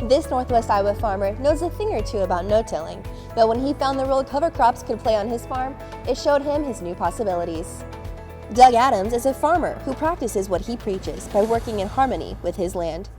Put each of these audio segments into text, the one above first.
This Northwest Iowa farmer knows a thing or two about no-tilling, but when he found the role cover crops could play on his farm, it showed him his new possibilities. Doug Adams is a farmer who practices what he preaches by working in harmony with his land.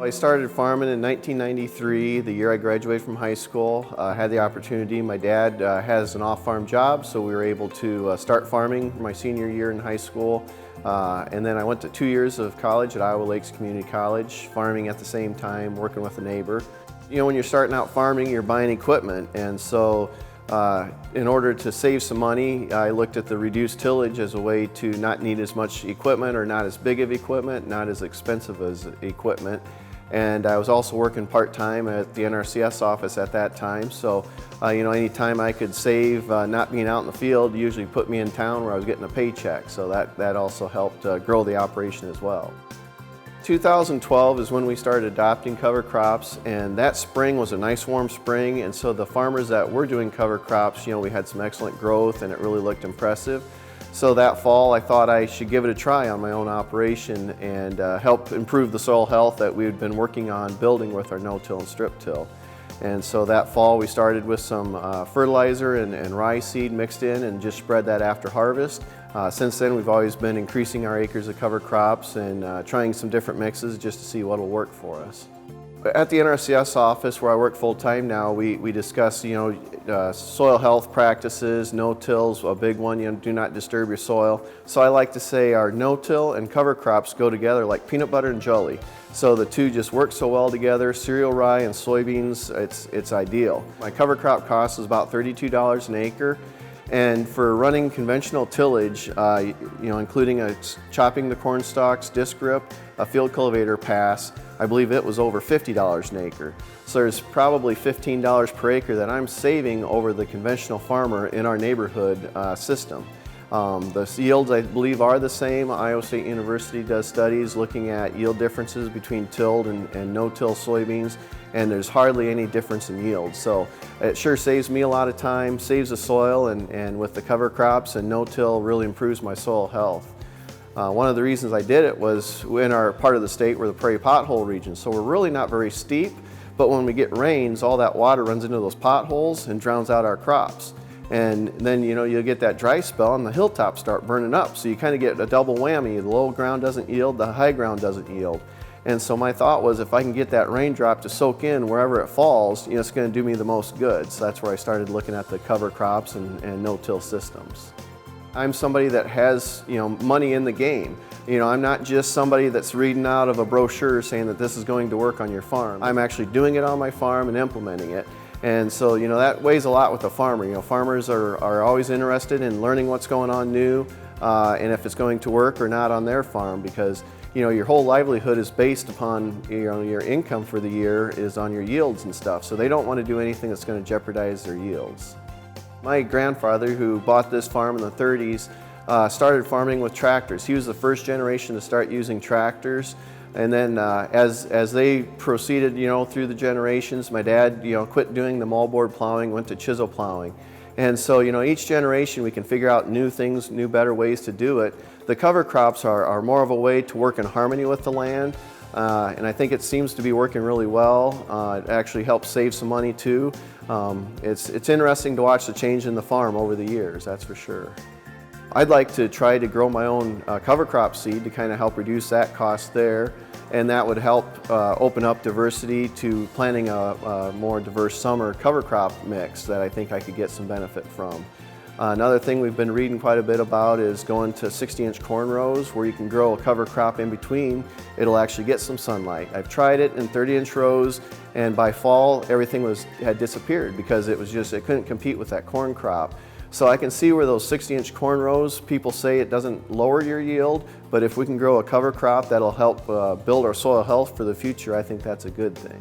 I started farming in 1993, the year I graduated from high school. I had the opportunity. My dad has an off-farm job, so we were able to start farming my senior year in high school. And then I went to 2 years of college at Iowa Lakes Community College, farming at the same time, working with a neighbor. You know, when you're starting out farming, you're buying equipment, and so in order to save some money, I looked at the reduced tillage as a way to not need as much equipment or not as big of equipment, not as expensive as equipment. And I was also working part-time at the NRCS office at that time, so you know, any time I could save not being out in the field usually put me in town where I was getting a paycheck, so that also helped grow the operation as well. 2012 is when we started adopting cover crops, and that spring was a nice warm spring, and so the farmers that were doing cover crops, you know, we had some excellent growth and it really looked impressive. So that fall I thought I should give it a try on my own operation and help improve the soil health that we had been working on building with our no-till and strip-till. And so that fall we started with some fertilizer and rye seed mixed in and just spread that after harvest. Since then we've always been increasing our acres of cover crops and trying some different mixes just to see what will work for us. At the NRCS office, where I work full-time now, we discuss, you know, soil health practices, no-tills, a big one, you know, do not disturb your soil. So I like to say our no-till and cover crops go together like peanut butter and jelly. So the two just work so well together. Cereal rye and soybeans, it's ideal. My cover crop cost is about $32 an acre. And for running conventional tillage, you know, including chopping the corn stalks, disc grip, a field cultivator pass, I believe it was over $50 an acre. So there's probably $15 per acre that I'm saving over the conventional farmer in our neighborhood system. The yields, I believe, are the same. Iowa State University does studies looking at yield differences between tilled and no-till soybeans, and there's hardly any difference in yield. So it sure saves me a lot of time, saves the soil, and with the cover crops and no-till really improves my soil health. One of the reasons I did it was in our part of the state, we're the prairie pothole region, so we're really not very steep, but when we get rains, all that water runs into those potholes and drowns out our crops. And then, you know, you'll get that dry spell and the hilltops start burning up, so you kind of get a double whammy. The low ground doesn't yield, the high ground doesn't yield. And so my thought was, if I can get that raindrop to soak in wherever it falls, you know, it's going to do me the most good. So that's where I started looking at the cover crops and no-till systems. I'm somebody that has, you know, money in the game. You know, I'm not just somebody that's reading out of a brochure saying that this is going to work on your farm. I'm actually doing it on my farm and implementing it. And so, you know, that weighs a lot with a farmer. You know, farmers are always interested in learning what's going on new and if it's going to work or not on their farm, because, you know, your whole livelihood is based upon, you know, your income for the year is on your yields and stuff. So they don't want to do anything that's going to jeopardize their yields. My grandfather, who bought this farm in the 30s, started farming with tractors. He was the first generation to start using tractors. And then as they proceeded, you know, through the generations, my dad, you know, quit doing the moldboard plowing, went to chisel plowing. And so, you know, each generation we can figure out new things, new better ways to do it. The cover crops are more of a way to work in harmony with the land. And I think it seems to be working really well. It actually helps save some money too. It's interesting to watch the change in the farm over the years, that's for sure. I'd like to try to grow my own cover crop seed to kind of help reduce that cost there, and that would help open up diversity to planting a more diverse summer cover crop mix that I think I could get some benefit from. Another thing we've been reading quite a bit about is going to 60-inch corn rows where you can grow a cover crop in between. It'll actually get some sunlight. I've tried it in 30-inch rows, and by fall everything had disappeared because it couldn't compete with that corn crop. So I can see where those 60-inch corn rows, people say it doesn't lower your yield, but if we can grow a cover crop that'll help build our soil health for the future, I think that's a good thing.